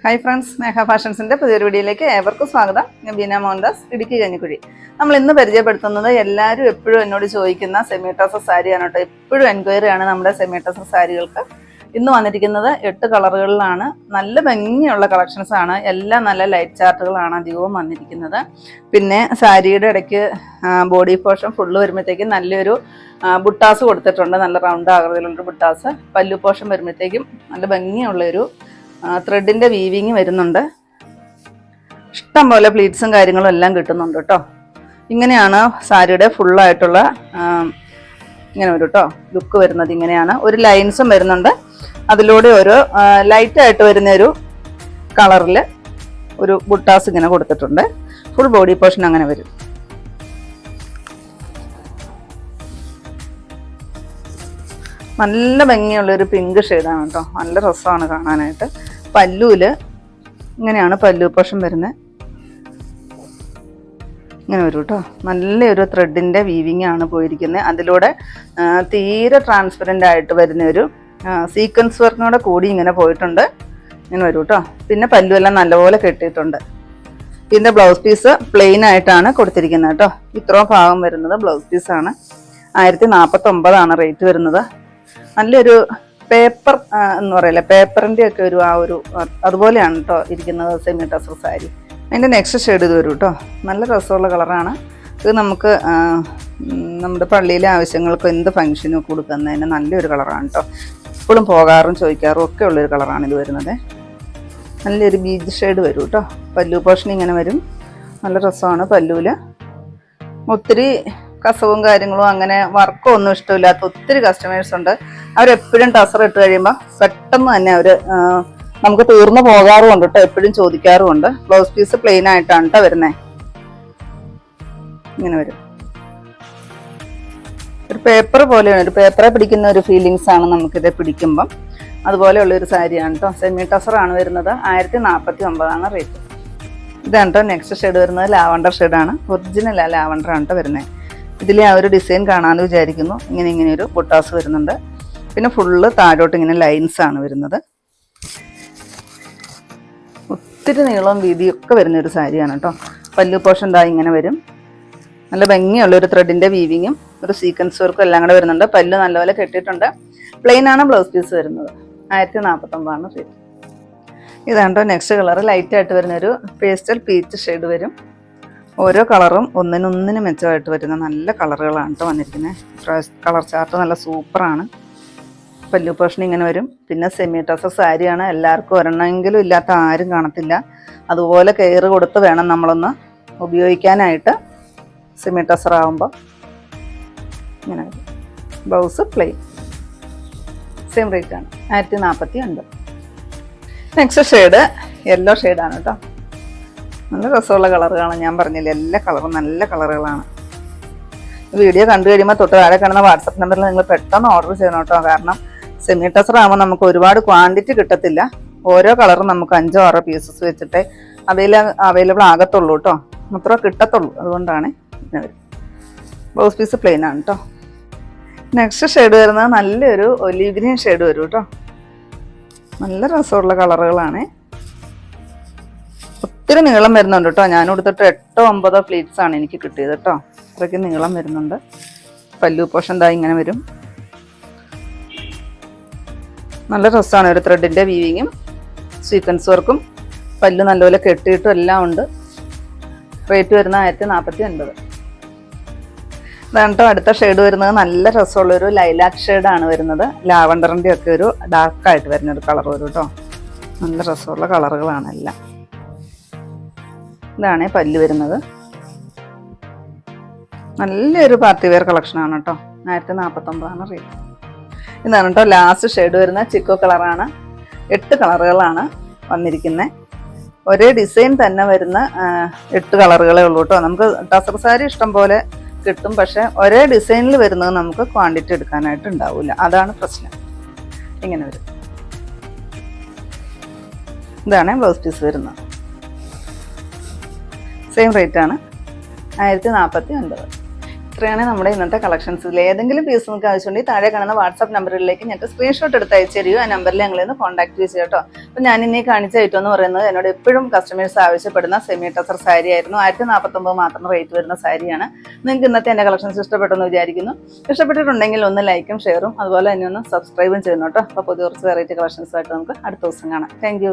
Hi friends, സ്നേഹ ഫാഷൻസിൻ്റെ പുതിയൊരു വീഡിയോയിലേക്ക് ഏവർക്കും സ്വാഗതം. ഞാൻ ബീന മോഹൻദാസ്, ഇടുക്കി കഞ്ഞിക്കുഴി. നമ്മൾ ഇന്ന് പരിചയപ്പെടുത്തുന്നത് എല്ലാവരും എപ്പോഴും എന്നോട് ചോദിക്കുന്ന സെമി ടസർ സാരിയാണ് കേട്ടോ. എപ്പോഴും എൻക്വയറി ആണ് നമ്മുടെ സെമി ടസർ സാരികൾക്ക്. ഇന്ന് വന്നിരിക്കുന്നത് 8 കളറുകളിലാണ്. നല്ല ഭംഗിയുള്ള കളക്ഷൻസ് ആണ്. എല്ലാം നല്ല ലൈറ്റ് ചാർട്ടുകളാണ് അധികവും വന്നിരിക്കുന്നത്. പിന്നെ സാരിയുടെ ഇടയ്ക്ക് ബോഡി പോർഷൻ ഫുള്ള് വരുമ്പോഴത്തേക്കും നല്ലൊരു ബുട്ടാസ് കൊടുത്തിട്ടുണ്ട്. നല്ല റൗണ്ട് ആകൃതിയിലുള്ളൊരു ബുട്ടാസ്. പല്ലു പോർഷൻ വരുമ്പോഴത്തേക്കും നല്ല ഭംഗിയുള്ളൊരു ത്രെഡിൻ്റെ വീവിങ് വരുന്നുണ്ട്. ഇഷ്ടം പോലെ പ്ലീറ്റ്സും കാര്യങ്ങളും എല്ലാം കിട്ടുന്നുണ്ട് കേട്ടോ. ഇങ്ങനെയാണ് സാരിയുടെ ഫുള്ളായിട്ടുള്ള ഇങ്ങനെ ഒരു കേട്ടോ ലുക്ക് വരുന്നത്. ഇങ്ങനെയാണ് ഒരു ലൈൻസും വരുന്നുണ്ട്. അതിലൂടെ ഒരു ലൈറ്റായിട്ട് വരുന്നൊരു കളറിൽ ഒരു ബുട്ടാസ് ഇങ്ങനെ കൊടുത്തിട്ടുണ്ട്. ഫുൾ ബോഡി പോർഷൻ അങ്ങനെ വരും. നല്ല ഭംഗിയുള്ളൊരു പിങ്ക് ഷെയ്ഡാണ് കേട്ടോ. നല്ല രസമാണ് കാണാനായിട്ട്. പല്ലുവിൽ ഇങ്ങനെയാണ് പല്ലു പോർഷൻ വരുന്നത്. ഇങ്ങനെ വരും കേട്ടോ. നല്ലൊരു ത്രെഡിൻ്റെ വീവിങ് ആണ് പോയിരിക്കുന്നത്. അതിലൂടെ തീരെ ട്രാൻസ്പെറൻ്റ് ആയിട്ട് വരുന്നൊരു സീക്വൻസ് വർക്കിനോടെ കൂടി ഇങ്ങനെ പോയിട്ടുണ്ട്. ഇങ്ങനെ വരും കേട്ടോ. പിന്നെ പല്ലുവെല്ലാം നല്ലപോലെ കെട്ടിയിട്ടുണ്ട്. ഇതിൻ്റെ ബ്ലൗസ് പീസ് പ്ലെയിൻ ആയിട്ടാണ് കൊടുത്തിരിക്കുന്നത് കേട്ടോ. ഇത്രയും ഭാഗം വരുന്നത് ബ്ലൗസ് പീസാണ്. 1049 റേറ്റ് വരുന്നത്. നല്ലൊരു പേപ്പർ എന്ന് പറയില്ല, പേപ്പറിൻ്റെ ഒക്കെ ഒരു അതുപോലെയാണ് കേട്ടോ ഇരിക്കുന്നത് സെമി ടസർ സാരി. അതിൻ്റെ നെക്സ്റ്റ് ഷെയ്ഡ് ഇത് വരും കേട്ടോ. നല്ല രസമുള്ള കളറാണ് ഇത്. നമുക്ക് നമ്മുടെ പള്ളിയിലെ ആവശ്യങ്ങൾക്ക് എന്ത് ഫംഗ്ഷനും കൊടുക്കുന്നതിന് നല്ലൊരു കളറാണ് കേട്ടോ. എപ്പോഴും പോകാറും ചോദിക്കാറും ഒക്കെ ഉള്ളൊരു കളറാണ് ഇത് വരുന്നത്. നല്ലൊരു ബീച്ച് ഷെയ്ഡ് വരും കേട്ടോ. പല്ലു പോർഷൻ ഇങ്ങനെ വരും. നല്ല രസമാണ്. പല്ലുവിൽ ഒത്തിരി കസവും കാര്യങ്ങളും അങ്ങനെ വർക്കും ഒന്നും ഇഷ്ടമില്ലാത്ത ഒത്തിരി കസ്റ്റമേഴ്സ് ഉണ്ട്. അവരെപ്പോഴും ടസർ ഇട്ട് കഴിയുമ്പോൾ പെട്ടെന്ന് തന്നെ അവർ നമുക്ക് തീർന്നു പോകാറുമുണ്ട് കേട്ടോ. എപ്പോഴും ചോദിക്കാറുമുണ്ട്. ബ്ലൗസ് പീസ് പ്ലെയിൻ ആയിട്ടാണ് കേട്ടോ വരുന്നത്. ഇങ്ങനെ വരും. ഒരു പേപ്പർ പോലെയാണ്, ഒരു പേപ്പറെ പിടിക്കുന്ന ഒരു ഫീലിങ്സ് ആണ് നമുക്കിത് പിടിക്കുമ്പം. അതുപോലെയുള്ളൊരു സാരിയാണ് കേട്ടോ. സെമി ടസറാണ് വരുന്നത്. 1049 റേറ്റ്. ഇതാണ് കേട്ടോ നെക്സ്റ്റ് ഷെയ്ഡ് വരുന്നത്. ലാവണ്ടർ ഷെയ്ഡാണ്. ഒറിജിനൽ ലാവണ്ടറാണ് കേട്ടോ വരുന്നത്. ഇതിലെ ആ ഒരു ഡിസൈൻ കാണാമെന്ന് വിചാരിക്കുന്നു. ഇങ്ങനെ ഒരു ബുട്ടാസ് വരുന്നുണ്ട്. പിന്നെ ഫുള്ള് താഴോട്ട് ഇങ്ങനെ ലൈൻസ് ആണ് വരുന്നത്. ഒത്തിരി നീളവും വീതിയൊക്കെ വരുന്നൊരു സാരിയാണ് കേട്ടോ. പല്ലു പോർഷൻ ദാ ഇങ്ങനെ വരും. നല്ല ഭംഗിയുള്ളൊരു ത്രെഡിൻ്റെ വീവിങ്ങും ഒരു സീക്വൻസ് വർക്കും എല്ലാം കൂടെ വരുന്നുണ്ട്. പല്ല് നല്ലപോലെ കെട്ടിയിട്ടുണ്ട്. പ്ലെയിൻ ആണ് ബ്ലൗസ് പീസ് വരുന്നത്. 1049 റേറ്റ്. ഇതാണ് കേട്ടോ നെക്സ്റ്റ് കളർ. ലൈറ്റായിട്ട് വരുന്നൊരു പേസ്റ്റൽ പീച്ച് ഷെയ്ഡ് വരും. ഓരോ കളറും ഒന്നിനൊന്നിന് മെച്ചമായിട്ട് വരുന്ന നല്ല കളറുകളാണ് കേട്ടോ വന്നിരിക്കുന്നത്. കളർ ചാർട്ട് നല്ല സൂപ്പറാണ്. പല്ലു പോർഷൻ ഇങ്ങനെ വരും. പിന്നെ സെമി ടസർ സാരിയാണ്. എല്ലാവർക്കും ഒരെണ്ണമെങ്കിലും ഇല്ലാത്ത ആരും കാണത്തില്ല. അതുപോലെ കെയർ കൊടുത്ത് വേണം നമ്മളൊന്ന് ഉപയോഗിക്കാനായിട്ട്. സെമി ടസർ ആകുമ്പോൾ ഇങ്ങനെ വരും. Blouse plain. സെയിം റേറ്റ് ആണ്. 1049. നെക്സ്റ്റ് ഷെയ്ഡ് യെല്ലോ ഷെയ്ഡാണ് കേട്ടോ. നല്ല രസമുള്ള കളറുകളാണ്. ഞാൻ പറഞ്ഞില്ല, എല്ലാ കളറും നല്ല കളറുകളാണ്. വീഡിയോ കണ്ടു കഴിയുമ്പോൾ തൊട്ട് താഴെ കാണുന്ന വാട്സപ്പ് നമ്പറിൽ നിങ്ങൾ പെട്ടെന്ന് ഓർഡർ ചെയ്യണം കേട്ടോ. കാരണം സെമി ടസർ ആകുമ്പോൾ നമുക്ക് ഒരുപാട് ക്വാണ്ടിറ്റി കിട്ടത്തില്ല. ഓരോ കളറും നമുക്ക് 5-6 പീസസ് വെച്ചിട്ട് അവൈലബിൾ ആകത്തുള്ളൂ കേട്ടോ. മാത്രമേ കിട്ടത്തുള്ളൂ. അതുകൊണ്ടാണ് ഇങ്ങനെ വരും. ബ്ലൗസ് പീസ് പ്ലെയിൻ ആണ് കേട്ടോ. നെക്സ്റ്റ് ഷെയ്ഡ് വരുന്നത് നല്ലൊരു ഒലീവ് ഗ്രീൻ ഷെയ്ഡ് വരും കേട്ടോ. നല്ല രസമുള്ള കളറുകളാണ്. ഒത്തിരി നീളം വരുന്നുണ്ട് കേട്ടോ. ഞാൻ കൊടുത്തിട്ട് 8-9 പ്ലീറ്റ്സ് ആണ് എനിക്ക് കിട്ടിയത് കേട്ടോ. അത്രയ്ക്ക് നീളം വരുന്നുണ്ട്. പല്ലു പോർഷൻ ദാ ഇങ്ങനെ വരും. നല്ല രസമാണ്. ഒരു ത്രെഡിൻ്റെ വീവിങ്ങും സീക്വൻസ് വർക്കും പല്ല് നല്ലപോലെ കെട്ടിയിട്ടും എല്ലാം ഉണ്ട്. റേറ്റ് വരുന്നത് 1049. ഇതാണ് കേട്ടോ അടുത്ത ഷെയ്ഡ് വരുന്നത്. നല്ല രസമുള്ളൊരു ലൈലാക്ക് ഷെയ്ഡാണ് വരുന്നത്. ലാവണ്ടറിൻ്റെ ഒക്കെ ഒരു ഡാർക്കായിട്ട് വരുന്നൊരു കളർ വരും കേട്ടോ. നല്ല രസമുള്ള കളറുകളാണ് എല്ലാം. ഇതാണ് പല്ല് വരുന്നത്. നല്ലൊരു പാർട്ടി വെയർ കളക്ഷനാണ് കേട്ടോ. 1049 റേറ്റ്. ഇതാണ് കേട്ടോ ലാസ്റ്റ് ഷെയ്ഡ് വരുന്ന ചിക്കോ കളറാണ്. 8 കളറുകളാണ് വന്നിരിക്കുന്നത്. ഒരേ ഡിസൈൻ തന്നെ വരുന്ന 8 കളറുകളേ ഉള്ളൂ കേട്ടോ. നമുക്ക് ടസർ സാരി ഇഷ്ടം പോലെ കിട്ടും. പക്ഷെ ഒരേ ഡിസൈനിൽ വരുന്നത് നമുക്ക് ക്വാണ്ടിറ്റി എടുക്കാനായിട്ട് ഉണ്ടാവില്ല. അതാണ് പ്രശ്നം. ഇങ്ങനെ വരും. ഇതാണ് ബ്ലൗസ് പീസ് വരുന്നത്. സെയിം റേറ്റ് ആണ്. 1049. ഇത്രയാണ് നമ്മുടെ ഇന്നത്തെ കളക്ഷൻസിൽ. ഏതെങ്കിലും പീസ് നിങ്ങൾക്ക് ആവശ്യമുണ്ടെങ്കിൽ താഴെ കാണുന്ന വാട്സാപ്പ് നമ്പറിലേക്ക് ഞങ്ങൾക്ക് സ്ക്രീൻഷോട്ട് എടുത്ത് അയച്ചു തരികയോ ആ നമ്പറിൽ ഞങ്ങളൊന്ന് കോൺടാക്ട് ചെയ്യുക കേട്ടോ. അപ്പോൾ ഞാൻ ഇനി കാണിച്ച ഐറ്റം എന്ന് പറയുന്നത് എന്നോട് എപ്പോഴും കസ്റ്റമേഴ്സ് ആവശ്യപ്പെടുന്ന സെമി ടസർ സാരി ആയിരുന്നു. 1049 മാത്രം റേറ്റ് വരുന്ന സാരിയാണ്. നിങ്ങൾക്ക് ഇന്നത്തെ എൻ്റെ കളക്ഷൻസ് ഇഷ്ടപ്പെട്ടെന്ന് വിചാരിക്കുന്നു. ഇഷ്ടപ്പെട്ടിട്ടുണ്ടെങ്കിൽ ഒന്ന് ലൈക്കും ഷെയറും അതുപോലെ തന്നെ ഒന്ന് സബ്സ്ക്രൈബും ചെയ്യുന്നു കേട്ടോ. അപ്പോൾ പുതിയ കുറച്ച് വെറൈറ്റി കളക്ഷൻസുമായിട്ട് നമുക്ക് അടുത്ത ദിവസം കാണാം. താങ്ക്